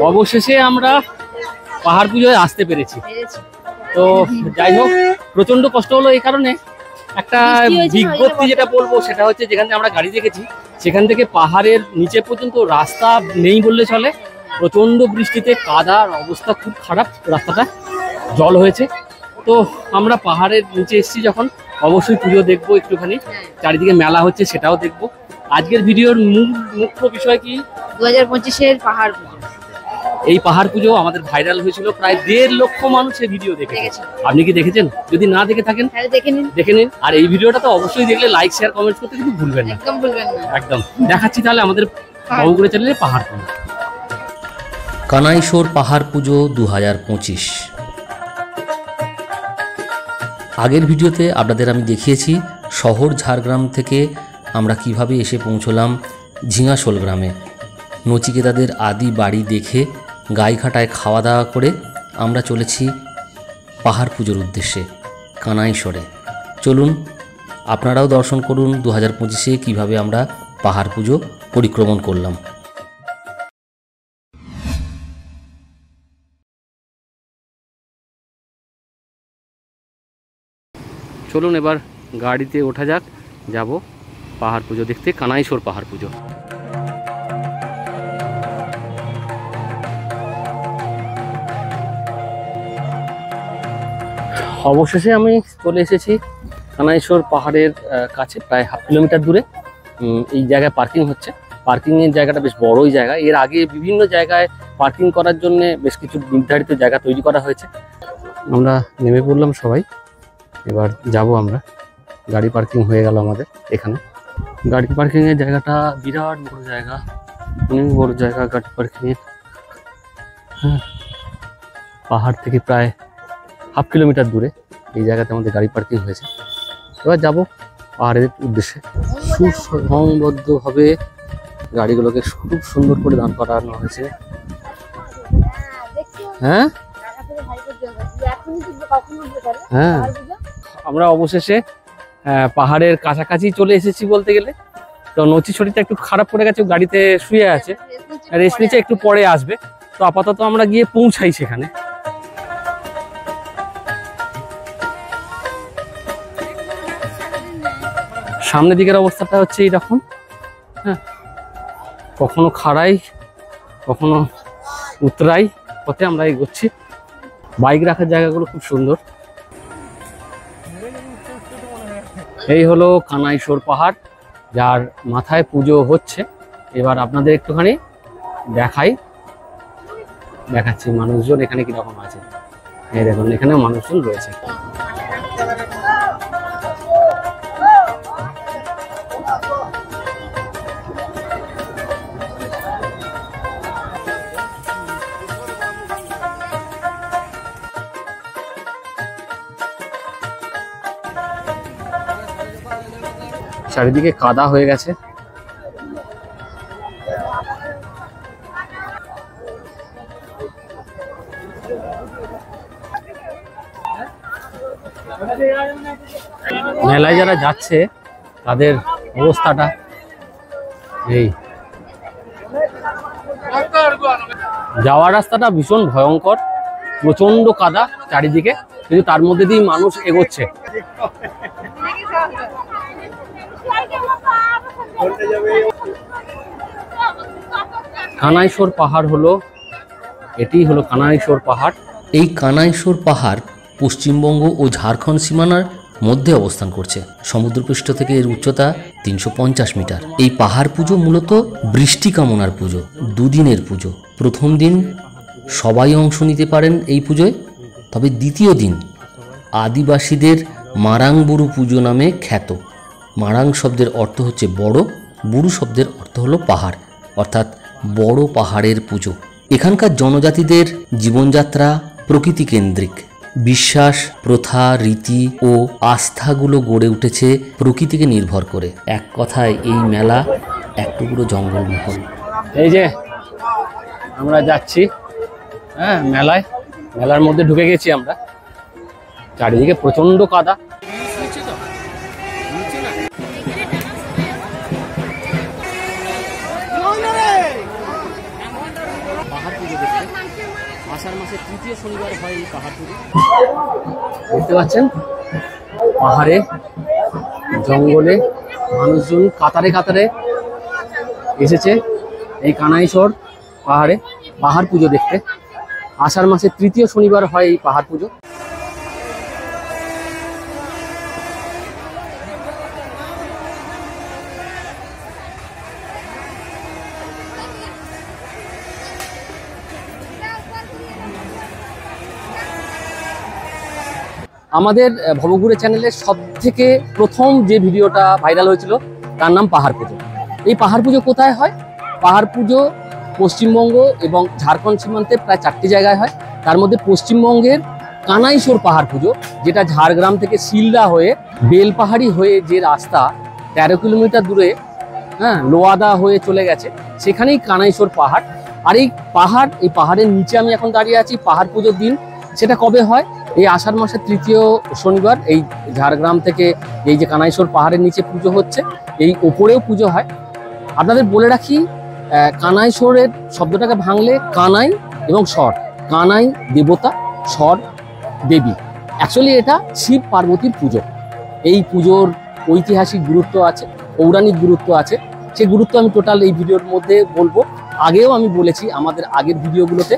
অবশেষে আমরা পাহাড় পুজোয় আসতে পেরেছি। তো যাই হোক, প্রচন্ড কষ্ট হলো এই কারণে, একটা বিজ্ঞপ্তি যেটা বলবো সেটা হচ্ছে যেখান থেকে আমরা গাড়ি দেখেছি সেখান থেকে পাহাড়ের নিচে পর্যন্ত রাস্তা নেই বললে চলে। প্রচন্ড বৃষ্টিতে কাদার অবস্থা খুব খারাপ, রাস্তাটা জল হয়েছে। তো আমরা পাহাড়ের নিচে এসেছি যখন, অবশ্যই পুজো দেখবো, একটুখানি চারিদিকে মেলা হচ্ছে সেটাও দেখবো। আজকের ভিডিওর মুখ্য বিষয় কি, 2025-এর পাহাড় পুজো। এই পাহাড় পুজো আমাদের ভাইরাল হয়েছিল, প্রায় 1.5 লক্ষ মানুষের ভিডিও দেখেছে। আপনি কি দেখেছেন? যদি না দেখে থাকেন দেখে নিন। আর এই ভিডিওটা তো অবশ্যই দেখলে লাইক শেয়ার কমেন্ট করতে কিন্তু ভুলবেন না, একদম ভুলবেন না। একদম। দেখাচ্ছি তাহলে আমাদের বাবুগুড়ে চ্যানেলে পাহাড় পুজো। কানাইশোর পাহাড় পুজো 2025। আগের ভিডিওতে আপনাদের আমি দেখিয়েছি শহর ঝাড়গ্রাম থেকে আমরা কিভাবে এসে পৌঁছলাম ঝিঙাশোল গ্রামে। নচিকেতাদের আদি বাড়ি দেখে গাইঘাটায় খাওয়া দাওয়া করে আমরা চলেছি পাহাড় পুজোর উদ্দেশ্যে কানাইশোরে। চলুন আপনারাও দর্শন করুন 2025-এ কীভাবে আমরা পাহাড় পুজো পরিক্রমণ করলাম। চলুন এবার গাড়িতে ওঠা যাক, যাব পাহাড় পুজো দেখতে, কানাইশোর পাহাড় পুজো। অবশেষে আমি চলে এসেছি কানাইশোর পাহাড়ের কাছে, প্রায় 1/2 কিলোমিটার দূরে। এই জায়গায় পার্কিং হচ্ছে, পার্কিংয়ের জায়গাটা বেশ বড়ই জায়গা। এর আগে বিভিন্ন জায়গায় পার্কিং করার জন্য বেশ কিছু নির্ধারিত জায়গা তৈরি করা হয়েছে। আমরা নেমে পড়লাম সবাই, এবার যাব আমরা। গাড়ি পার্কিং হয়ে গেল আমাদের এখানে। গাড়ি পার্কিংয়ের জায়গাটা বিরাট বড় জায়গা, অনেক বড় জায়গা গাড়ি পার্কিংয়ের। হ্যাঁ, পাহাড় থেকে প্রায় 1/2 কিলোমিটার দূরে এই জায়গাতে আমাদের গাড়ি পার্কিং হয়েছে। এবার যাব পাহাড়ের উদ্দেশ্যে। সুসংবদ্ধভাবে গাড়িগুলোকে খুব সুন্দর করে দাঁড় করানো হয়েছে। হ্যাঁ হ্যাঁ, আমরা অবশেষে পাহাড়ের কাছাকাছি চলে এসেছি বলতে গেলে। তো নচি শরীরটা একটু খারাপ করে গেছে, গাড়িতে শুয়ে আছে, রেস্ট নিচে, একটু পরে আসবে। তো আপাতত আমরা গিয়ে পৌঁছাই সেখানে। সামনের দিকের অবস্থাটা হচ্ছে এইরকম। হ্যাঁ, কখনো খাড়াই কখনো উতরাই পথে আমরা এগোচ্ছি। বাইক রাখার জায়গাগুলো খুব সুন্দর। এই হলো কানাইশোর পাহাড়, যার মাথায় পুজো হচ্ছে। এবার আপনাদের একটুখানি দেখাচ্ছি মানুষজন এখানে কিরকম আছে। এই দেখুন, এখানেও মানুষজন রয়েছে। চারিদিকে কাদা হয়ে গেছে। মেলায় যারা যাচ্ছে তাদের অবস্থাটা এই। যাওয়ার রাস্তাটা ভীষণ ভয়ঙ্কর, প্রচন্ড কাদা চারিদিকে, কিন্তু তার মধ্যে দিয়ে মানুষ এগোচ্ছে। কানাইশোর পাহাড় হলো, এটি হলো কানাইশোর পাহাড়। এই কানাইশোর পাহাড় পশ্চিমবঙ্গ ও ঝাড়খণ্ড সীমানার মধ্যে অবস্থান করছে। সমুদ্রপৃষ্ঠ থেকে এর উচ্চতা 350 মিটার। এই পাহাড় পুজো মূলত বৃষ্টি কামনার পুজো, 2 দিনের পুজো। প্রথম দিন সবাই অংশ নিতে পারেন এই পুজোয়, তবে দ্বিতীয় দিন আদিবাসীদের মারাং বুরু পুজো নামে খ্যাত। মারাং শব্দের অর্থ হচ্ছে বড়, বুরু শব্দের অর্থ হলো পাহাড়, অর্থাৎ বড় পাহাড়ের পুজো। এখানকার জনজাতিদের জীবনযাত্রা প্রকৃতি কেন্দ্রিক। বিশ্বাস, প্রথা, রীতি ও আস্থাগুলো গড়ে উঠেছে প্রকৃতিকে নির্ভর করে। এক কথায় এই মেলা এক টুকরো জঙ্গলমহল। এই যে আমরা যাচ্ছি, হ্যাঁ, মেলার মধ্যে ঢুকে গেছি আমরা। চারিদিকে প্রচন্ড কাদা। পাহাড় আষাঢ় মাসের তৃতীয় শনিবার হয় এই পাহাড় পুজো। দেখতে পাচ্ছেন পাহাড়ে জঙ্গলে মানুষজন কাতারে কাতারে এসেছে এই কানাইশর পাহাড়ে পাহাড় পুজো দেখতে। আষাঢ় মাসের তৃতীয় শনিবার হয় এই পাহাড় পুজো। আমাদের ভবঘুরে চ্যানেলের সবথেকে প্রথম যে ভিডিওটা ভাইরাল হয়েছিল তার নাম পাহাড় পুজো। এই পাহাড় পুজো কোথায় হয়? পাহাড় পুজো পশ্চিমবঙ্গ এবং ঝাড়খণ্ড সীমান্তে প্রায় 4টি জায়গায় হয়। তার মধ্যে পশ্চিমবঙ্গের কানাইশোর পাহাড় পুজো, যেটা ঝাড়গ্রাম থেকে শিলদা হয়ে বেলপাহাড়ি হয়ে যে রাস্তা 13 কিলোমিটার দূরে লোয়াদা হয়ে চলে গেছে, সেখানেই কানাইশোর পাহাড়। আর এই পাহাড়ের নিচে আমি এখন দাঁড়িয়ে আছি। পাহাড় পুজোর দিন সেটা কবে হয়? এই আষাঢ় মাসের তৃতীয় শনিবার এই ঝাড়গ্রাম থেকে এই যে কানাইশোর পাহাড়ের নিচে পুজো হচ্ছে, এই ওপরেও পুজো হয়। আপনাদের বলে রাখি, কানাইশোরের শব্দটাকে ভাঙলে কানাই এবং স্বর, কানাই দেবতা, স্বর দেবী। অ্যাকচুয়ালি এটা শিব পার্বতীর পুজো। এই পুজোর ঐতিহাসিক গুরুত্ব আছে, পৌরাণিক গুরুত্ব আছে। সেই গুরুত্ব আমি টোটাল এই ভিডিওর মধ্যে বলবো। আগেও আমি বলেছি আমাদের আগের ভিডিওগুলোতে।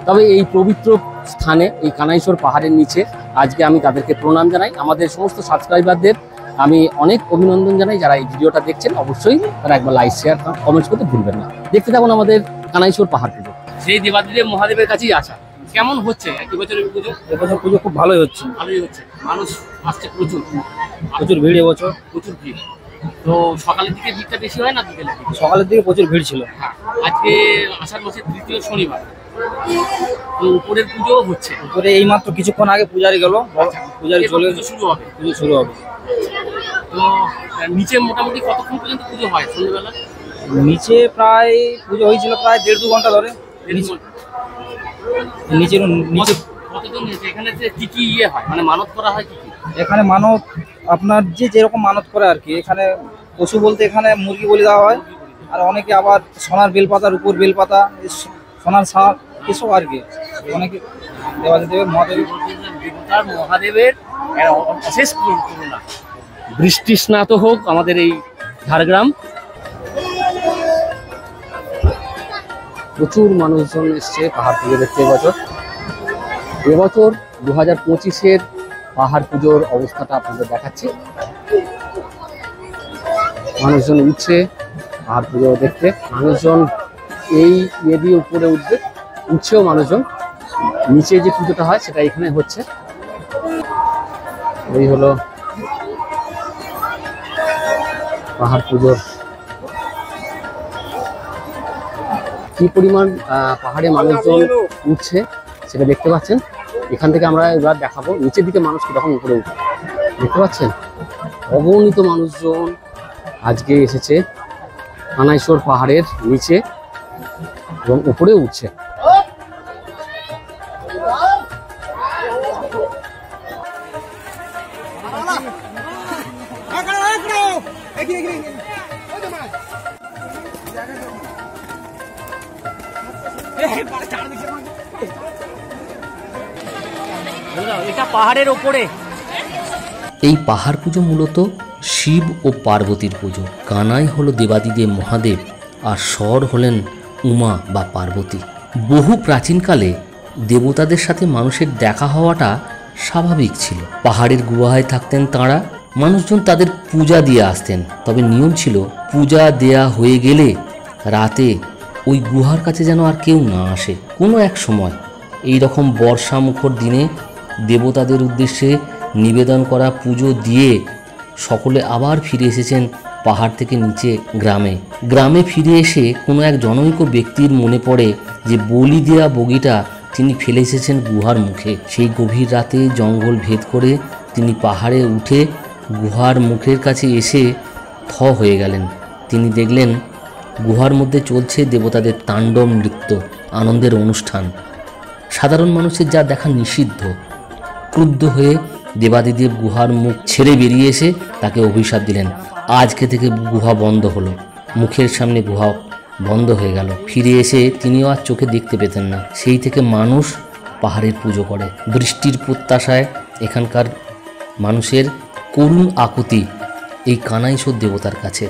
তবে এই পবিত্র স্থানে এই কানাইশোর পাহাড়ের নিচে আজকে আমি তাদেরকে প্রণাম জানাই। আমাদের সমস্ত সাবস্ক্রাইবারদের আমি অনেক অভিনন্দন জানাই। যারা এই ভিডিওটা দেখছেন অবশ্যই তারা একবার লাইক, শেয়ার, কমেন্টস করতে ভুলবেন না। দেখতে থাকুন আমাদের কানাইশোর পাহাড় পুজো। সেই দেবাদিদেব মহাদেবের কাছেই আসা। কেমন হচ্ছে এবছরের পুজো? এবছর পুজো খুব ভালোই হচ্ছে। ভালোই হচ্ছে, মানুষ আসছে প্রচুর ভিড় এবছর, প্রচুর ভিড়। তো সকালের দিকে ভিড়টা বেশি হয় না বিকেলের দিকে? সকালের দিকে প্রচুর ভিড় ছিল। হ্যাঁ, আজকে আষাঢ় মাসের তৃতীয় শনিবার, তো উপরের পুজো হচ্ছে। উপরে এই মাত্র কিছুক্ষণ আগে পূজারি গেল, পূজারি চলে শুরু হবে, পুজো শুরু হবে। তো নিচে মোটামুটি কতক্ষণ পর্যন্ত পুজো হয় সন্ধ্যেবেলা? নিচে প্রায় পুজো হয়েছিল প্রায় 1.5-2 ঘন্টা ধরে। নিচে কতজন এখানে কি কি ইয়ে হয়, মানে মানত করা হয় কি কি? এখানে মানত আপনার যেরকম মানত করে আর কি। এখানে পশু বলতে এখানে মুরগি বলি দেওয়া হয়, আর অনেকে আবার সোনার বেলপাতার উপর বেলপাতা, সোনার শাক, এসব আর কি। অনেকে দেবাদেবের মহাদেবের অশেষ করুণা। বৃষ্টি স্নাত হোক আমাদের এই ঝাড়গ্রাম। প্রচুর মানুষজন এসছে পাহাড় পুজো দেখতে এবছর 2025-এর পাহাড় পুজোর অবস্থাটা আপনাদের দেখাচ্ছি। মানুষজন উঠছে পাহাড় পুজো দেখতে। মানুষজন এই ইয়ে দিয়ে উপরে উঠছেও মানুষজন। নিচে যে পুজোটা হয় সেটা এখানে হচ্ছে। এই হলো পাহাড় পুজোর কি পরিমাণ পাহাড়ে মানুষজন উঠছে সেটা দেখতে পাচ্ছেন। এখান থেকে আমরা এবার দেখাবো নিচের দিকে মানুষ কিরকম উপরে উঠে। দেখতে পাচ্ছেন অগণিত মানুষজন আজকে এসেছে কানাইশোর পাহাড়ের নিচে এবং উপরে উঠছে। এটা পাহাড়ের ওপরে। এই পাহাড় পুজো মূলত শিব ও পার্বতীর পুজো। কানাই হলো দেবাদিদেব মহাদেব, আর স্বর হলেন উমা বা পার্বতী। বহু প্রাচীনকালে দেবতাদের সাথে মানুষের দেখা হওয়াটা স্বাভাবিক ছিল। পাহাড়ের গুহায় থাকতেন তাঁরা, মানুষজন তাদের পূজা দিয়ে আসতেন। তবে নিয়ম ছিল পূজা দেয়া হয়ে গেলে রাতে ওই গুহার কাছে যেন আর কেউ না আসে। কোনো এক সময় এই রকম বর্ষা মুখর দিনে দেবতাদের উদ্দেশ্যে নিবেদন করা পুজো দিয়ে সকলে আবার ফিরে এসেছেন পাহাড় থেকে নিচে গ্রামে ফিরে এসে কোনো এক জনৈক ব্যক্তির মনে পড়ে যে বলি দেয়া বগিটা তিনি ফেলে এসেছেন গুহার মুখে। সেই গভীর রাতে জঙ্গল ভেদ করে তিনি পাহাড়ে উঠে গুহার মুখের কাছে এসে থ হয়ে গেলেন। তিনি দেখলেন গুহার মধ্যে চলছে দেবতাদের তাণ্ডব নৃত্য, আনন্দের অনুষ্ঠান। সাধারণ মানুষের যা দেখা নিষিদ্ধ। ক্রুদ্ধ হয়ে দেবাদিদেব গুহার মুখ ছেড়ে বেরিয়ে এসে তাকে অভিশাপ দিলেন। আজকে থেকে গুহা বন্ধ হলো। মুখের সামনে গুহা বন্ধ হয়ে গেল। ফিরে এসে তিনিও আর চোখে দেখতে পেতেন না। সেই থেকে মানুষ পাহাড়ের পুজো করে। বৃষ্টির প্রত্যাশায় এখানকার মানুষের করুণ আকুতি এই কানাইশ্বর দেবতার কাছে।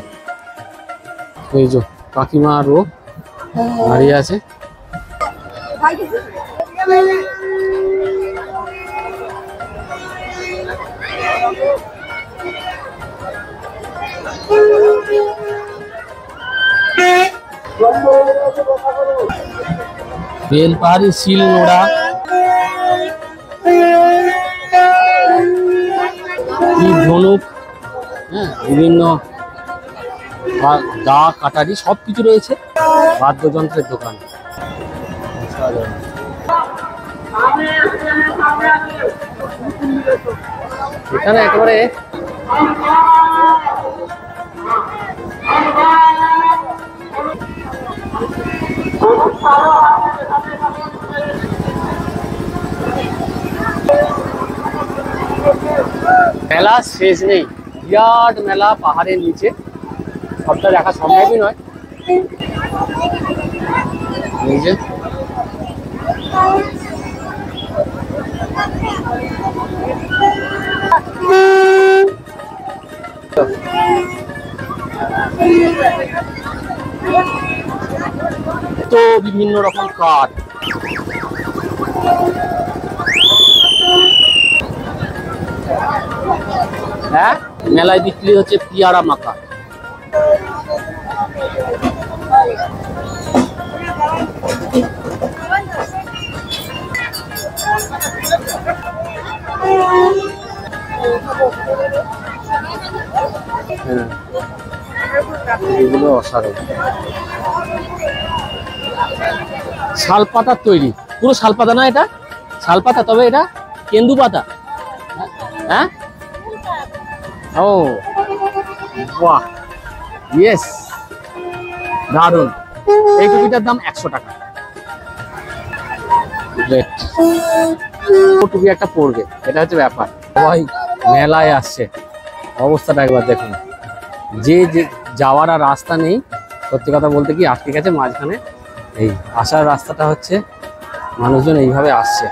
এই যে কাকিমা আরও দাঁড়িয়ে আছে। বেলপাহাড়ি শিল নোড়া, ধনুক, হ্যাঁ বিভিন্ন দা কাটারি সব কিছু রয়েছে। বাদ্যযন্ত্রের দোকান, এখানে একেবারে মেলা শেষ নেই, বিরাট মেলা পাহাড়ের নিচে, সবটা দেখা সম্ভবই নয়। এই যে তো বিভিন্ন রকম কাঠ, হ্যাঁ মেলায় বিক্রি হচ্ছে পিয়ারা মাখা। এগুলো অসাধারণ, শালপাতার তৈরি, পুরো শালপাতা না এটা, শালপাতা, তবে এটা কেন্দু পাতা। হ্যাঁ, ও বাহ, ইয়েস, দারুন। এই টুপিটার দাম 100 টাকা। টুপি একটা পড়বে, এটা হচ্ছে ব্যাপার। সবাই মেলায় আসছে, অবস্থাটা একবার দেখুন। যে যাওয়ার আর রাস্তা নেই, সত্যি কথা বলতে কি আটকে গেছে মাঝখানে। এই আসার রাস্তাটা হচ্ছে মানুষজন এইভাবে আসছে,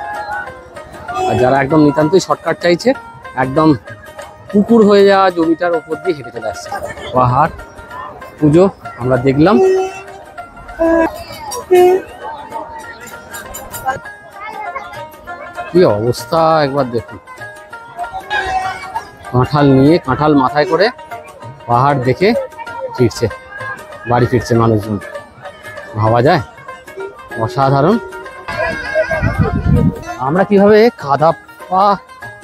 আর যারা একদম নিতান্তই শর্টকাট চাইছে, একদম পুকুর হয়ে যাওয়া জমিটার উপর দিয়ে হেঁটে চলে আসছে। পাহাড় পুজো আমরা দেখলাম। কি অবস্থা একবার দেখুন, কাঁঠাল নিয়ে, কাঁঠাল মাথায় করে পাহাড় দেখে ফিরছে, বাড়ি ফিরছে মানুষজন। ভাবা যায়, অসাধারণ। আমরা কিভাবে কাদা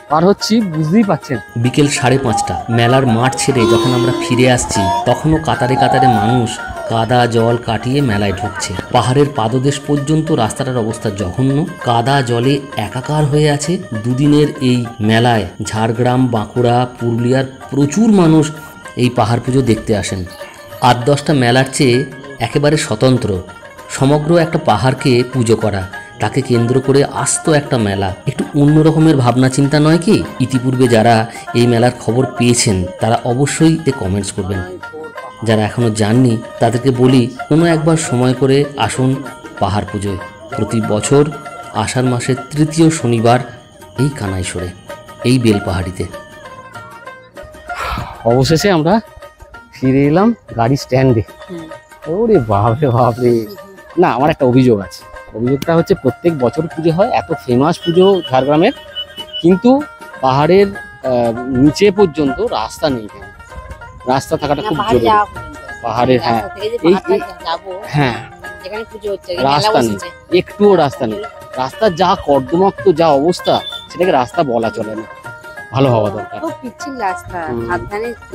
পার হচ্ছি বুঝতেই পারছেন। বিকেল 5:30, মেলার মাঠ ছেড়ে যখন আমরা ফিরে আসছি, তখনও কাতারে কাতারে মানুষ কাদা জল কাটিয়ে মেলায় ঢুকছে। পাহাড়ের পাদদেশ পর্যন্ত রাস্তাটার অবস্থা জঘন্য, কাদা জলে একাকার হয়ে আছে। দুদিনের এই মেলায় ঝাড়গ্রাম, বাঁকুড়া, পুরুলিয়ার প্রচুর মানুষ এই পাহাড় পুজো দেখতে আসেন। 8-10টা মেলার চেয়ে একেবারে স্বতন্ত্র, সমগ্র একটা পাহাড়কে পুজো করা, তাকে কেন্দ্র করে আস্ত একটা মেলা, একটু অন্য রকমের ভাবনা চিন্তা নয় কি? ইতিপূর্বে যারা এই মেলার খবর পেয়েছেন তারা অবশ্যই এতে কমেন্টস করবেন। যারা এখনও যাননি তাদেরকে বলি, কোনো একবার সময় করে আসুন পাহাড় পুজোয়। প্রতি বছর আষাঢ় মাসের 3য় শনিবার এই কানাইশ্বরে, এই বেলপাহাড়িতে। অবশেষে আমরা ফিরে এলাম গাড়ি স্ট্যান্ডে। ওরে বাপরে বাপরে, না আমার একটা অভিযোগ আছে। অভিযোগটা হচ্ছে, প্রত্যেক বছর পুজো হয়, এত ফেমাস পুজো ঝাড়গ্রামের, কিন্তু পাহাড়ের নিচে পর্যন্ত রাস্তা নেই কেন? রাস্তা থাকাটা খুব জরুরি পাহাড়ের। হ্যাঁ, হ্যাঁ, রাস্তা নেই, একটুও রাস্তা নেই। রাস্তার যা কর্দমাক্ত যা অবস্থা, সেটাকে রাস্তা বলা চলে না, ভালো হওয়া দরকার।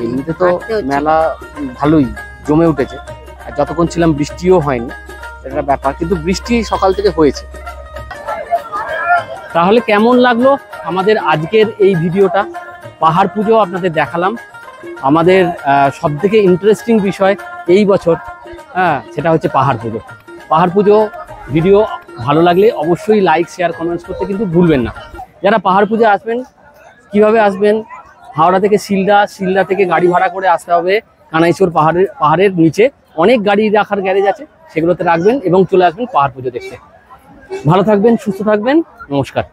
এমনিতে তো মেলা ভালোই জমে উঠেছে, আর যতক্ষণ ছিলাম বৃষ্টিও হয়নি, এটা ব্যাপার, কিন্তু বৃষ্টি সকাল থেকে হয়েছে। তাহলে কেমন লাগলো আমাদের আজকের এই ভিডিওটা? পাহাড় পুজো আপনাদের দেখালাম। আমাদের সবথেকে ইন্টারেস্টিং বিষয় এই বছর, হ্যাঁ, সেটা হচ্ছে পাহাড় পুজো। পাহাড় পুজো ভিডিও ভালো লাগলে অবশ্যই লাইক, শেয়ার, কমেন্টস করতে কিন্তু ভুলবেন না। যারা পাহাড় পুজো আসবেন, কিভাবে আসবেন? হাওড়া থেকে শিলদা, শিলদা থেকে গাড়ি ভাড়া করে আসতে হবে কানাইশ্বর পাহাড়ের নিচে। অনেক গাড়ি রাখার গ্যারেজ আছে, সেগুলোতে রাখবেন এবং চলে আসবেন পাহাড় পুজো দেখতে। ভালো থাকবেন, সুস্থ থাকবেন, নমস্কার।